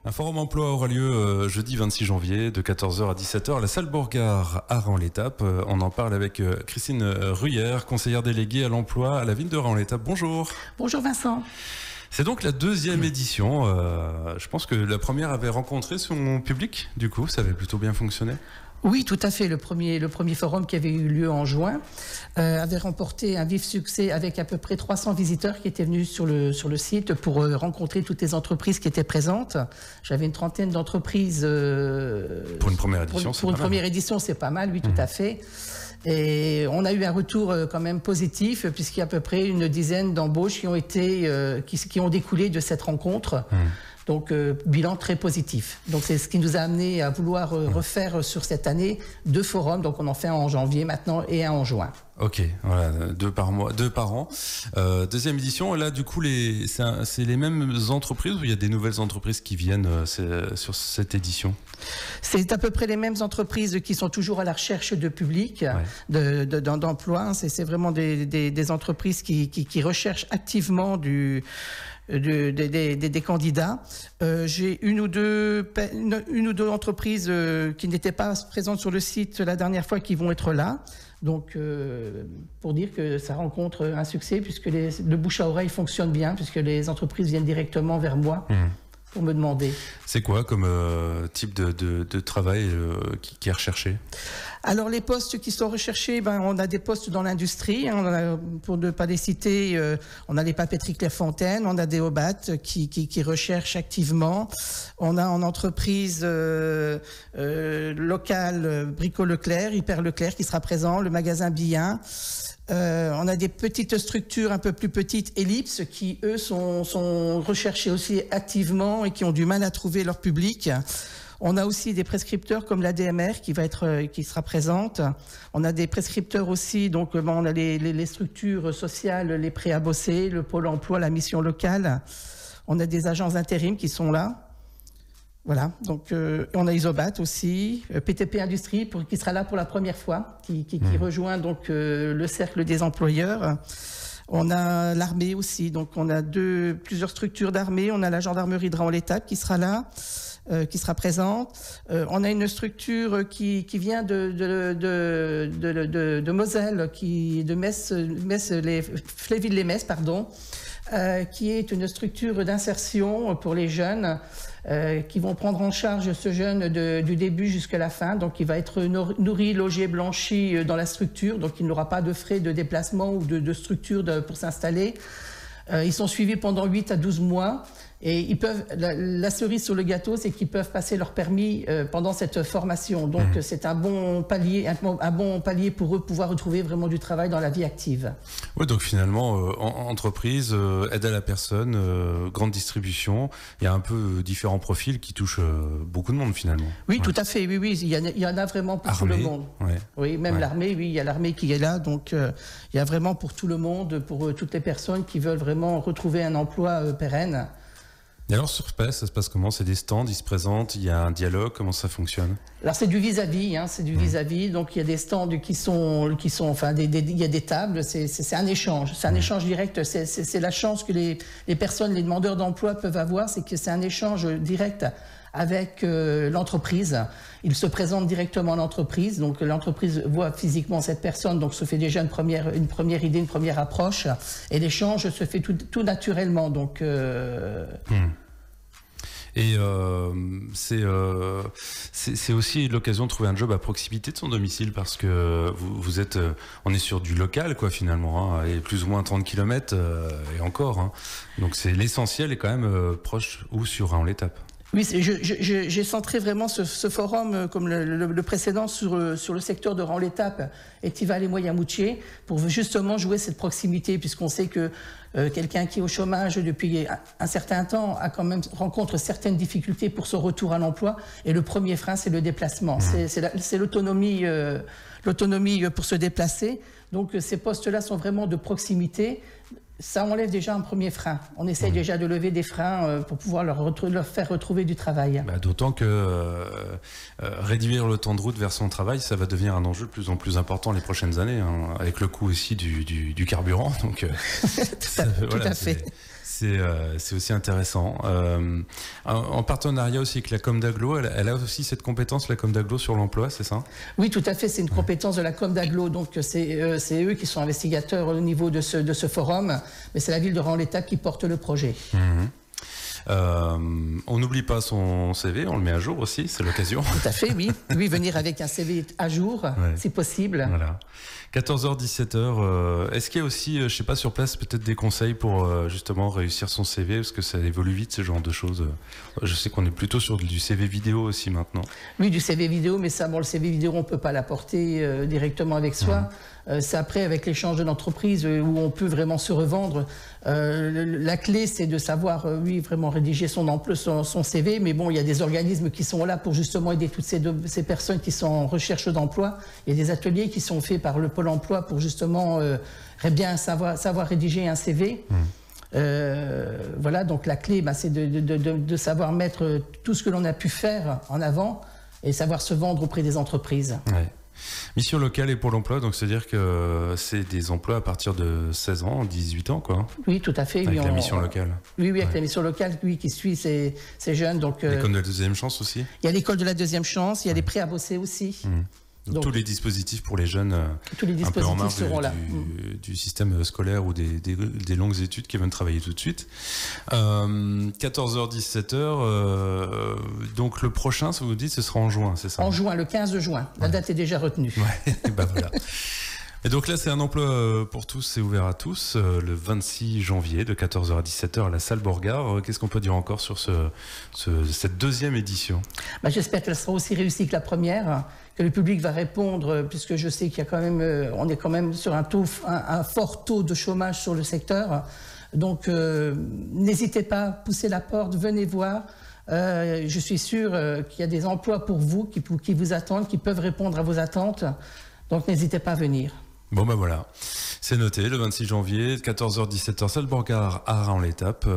Un forum emploi aura lieu jeudi 26 janvier de 14h à 17h à la salle Bourgard à Raon-l'Étape. On en parle avec Christine Ruyère, conseillère déléguée à l'emploi à la ville de Raon-l'Étape. Bonjour. Bonjour Vincent. C'est donc la deuxième édition. Je pense que la première avait rencontré son public, du coup, ça avait plutôt bien fonctionné. Oui, tout à fait. Le premier forum qui avait eu lieu en juin avait remporté un vif succès avec à peu près 300 visiteurs qui étaient venus sur le site pour rencontrer toutes les entreprises qui étaient présentes. J'avais une trentaine d'entreprises. Pour une première édition, pour une première édition, c'est pas mal, oui, tout à fait. Et on a eu un retour quand même positif puisqu'il y a à peu près une dizaine d'embauches qui ont été qui ont découlé de cette rencontre. Donc bilan très positif. Donc c'est ce qui nous a amené à vouloir refaire sur cette année 2 forums. Donc on en fait un en janvier maintenant et un en juin. Ok, voilà, 2 par an. Deuxième édition, là du coup c'est les mêmes entreprises ou il y a des nouvelles entreprises qui viennent sur cette édition? C'est à peu près les mêmes entreprises qui sont toujours à la recherche de public, d'emploi. C'est vraiment des entreprises qui recherchent activement des candidats. J'ai une ou deux entreprises qui n'étaient pas présentes sur le site la dernière fois qui vont être là. Donc, pour dire que ça rencontre un succès puisque le bouche à oreille fonctionne bien puisque les entreprises viennent directement vers moi. Pour me demander. C'est quoi comme type de travail qui est recherché? Alors les postes qui sont recherchés, on a des postes dans l'industrie, pour ne pas les citer, on a les papeteries Clairefontaine, on a des Obat qui recherchent activement, on a en entreprise locale Brico Leclerc, Hyper Leclerc qui sera présent, le magasin Billin. On a des petites structures un peu plus petites, Ellipse, qui eux sont recherchés aussi activement et qui ont du mal à trouver leur public. On a aussi des prescripteurs comme l'ADMR qui sera présente. On a des prescripteurs aussi, donc on a les structures sociales, les prêts à bosser, le pôle emploi, la mission locale. On a des agences d'intérim qui sont là. Voilà, donc on a Isobat aussi, PTP Industrie qui sera là pour la première fois, qui rejoint donc le cercle des employeurs. On a l'armée aussi, donc on a plusieurs structures d'armée. On a la gendarmerie de Raon-l'Étape qui sera là, qui sera présente. On a une structure qui vient de Moselle, de Metz, Fléville-les-Metz, pardon, qui est une structure d'insertion pour les jeunes. Qui vont prendre en charge ce jeune du début jusqu'à la fin. Donc, il va être nourri, logé, blanchi dans la structure. Donc, il n'aura pas de frais de déplacement ou de structure pour s'installer. Ils sont suivis pendant 8 à 12 mois. Et ils peuvent, la cerise sur le gâteau, c'est qu'ils peuvent passer leur permis pendant cette formation. Donc, c'est un bon palier pour eux pouvoir retrouver vraiment du travail dans la vie active. Oui, donc finalement, entreprise, aide à la personne, grande distribution, il y a un peu différents profils qui touchent beaucoup de monde finalement. Oui, tout à fait. Oui, il y en a vraiment pour tout le monde. Ouais. Oui, même l'armée. Oui, il y a l'armée qui est là, donc il y a vraiment pour tout le monde, pour toutes les personnes qui veulent vraiment retrouver un emploi pérenne. Et alors sur place, ça se passe comment? C'est des stands, ils se présentent, il y a un dialogue, comment ça fonctionne? Alors c'est du vis-à-vis, c'est du vis-à-vis. Donc il y a des stands qui sont, enfin il y a des tables. C'est un échange, c'est un échange direct. C'est la chance que les personnes, les demandeurs d'emploi peuvent avoir, c'est que c'est un échange direct avec l'entreprise. Ils se présentent directement à l'entreprise, donc l'entreprise voit physiquement cette personne, donc se fait déjà une première idée, une première approche, et l'échange se fait tout naturellement. Donc Et c'est aussi l'occasion de trouver un job à proximité de son domicile parce que vous êtes, on est sur du local quoi finalement, et plus ou moins 30 km et encore. Donc c'est l'essentiel est quand même proche ou sur Raon-l'Étape. Oui, j'ai centré vraiment ce forum, comme le précédent, sur le secteur de Raon-l'Étape, Étival et Moyenmoutier, pour justement jouer cette proximité, puisqu'on sait que quelqu'un qui est au chômage depuis un certain temps rencontre certaines difficultés pour son retour à l'emploi, et le premier frein, c'est le déplacement, c'est l'autonomie pour se déplacer. Donc ces postes-là sont vraiment de proximité. Ça enlève déjà un premier frein. On essaye déjà de lever des freins pour pouvoir leur faire retrouver du travail. D'autant que réduire le temps de route vers son travail, ça va devenir un enjeu de plus en plus important les prochaines années, avec le coût aussi du carburant. Donc, tout à fait. C'est aussi intéressant. En partenariat aussi avec la Comdaglo, elle a aussi cette compétence, la Comdaglo, sur l'emploi, c'est ça? Oui, tout à fait, c'est une compétence de la Comdaglo, donc c'est eux qui sont investigateurs au niveau de ce forum, mais c'est la ville de Rennes-l'Étape qui porte le projet. On n'oublie pas son CV, on le met à jour aussi, c'est l'occasion. Tout à fait, oui. Oui, venir avec un CV à jour, si possible. Voilà. 14h, 17h. Est-ce qu'il y a aussi, je sais pas, sur place, peut-être des conseils pour justement réussir son CV, parce que ça évolue vite, ce genre de choses. Je sais qu'on est plutôt sur du CV vidéo aussi maintenant. Oui, du CV vidéo, mais ça, bon, le CV vidéo, on peut pas l'apporter directement avec soi. C'est après avec l'échange de l'entreprise où on peut vraiment se revendre. La clé, c'est de savoir, oui, vraiment rédiger son CV. Mais bon, il y a des organismes qui sont là pour justement aider toutes ces personnes qui sont en recherche d'emploi. Il y a des ateliers qui sont faits par le Pôle emploi pour justement bien savoir rédiger un CV. Voilà, donc la clé, c'est de savoir mettre tout ce que l'on a pu faire en avant et savoir se vendre auprès des entreprises. Ouais. Mission locale et Pôle emploi, donc c'est-à-dire que c'est des emplois à partir de 16 ans, 18 ans, quoi. Oui, tout à fait. Avec la mission locale. Oui, avec la mission locale, qui suit ces jeunes. L'école de la deuxième chance aussi. Il y a l'école de la deuxième chance, il y a les prêts à bosser aussi. Donc, tous les dispositifs pour les jeunes tous les dispositifs un peu en marge seront là. Du système scolaire ou des longues études qui veulent travailler tout de suite. 14h, 17h. Donc le prochain, ça vous dit, ce sera en juin, c'est ça? En juin, le 15 juin. La date est déjà retenue. Ouais, et ben voilà. Et donc là, c'est un emploi pour tous, c'est ouvert à tous, le 26 janvier de 14h à 17h à la salle Borgard. Qu'est-ce qu'on peut dire encore sur cette deuxième édition? J'espère qu'elle sera aussi réussie que la première, que le public va répondre, puisque je sais qu'il y a quand même, on est quand même sur un fort taux de chômage sur le secteur. Donc n'hésitez pas, poussez la porte, venez voir. Je suis sûr qu'il y a des emplois pour vous qui vous attendent, qui peuvent répondre à vos attentes. Donc n'hésitez pas à venir. Bon ben voilà, c'est noté, le 26 janvier, 14h-17h, salle Borgard à Rennes-l'Étape.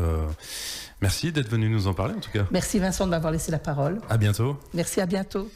Merci d'être venu nous en parler en tout cas. Merci Vincent de m'avoir laissé la parole. À bientôt. Merci, à bientôt.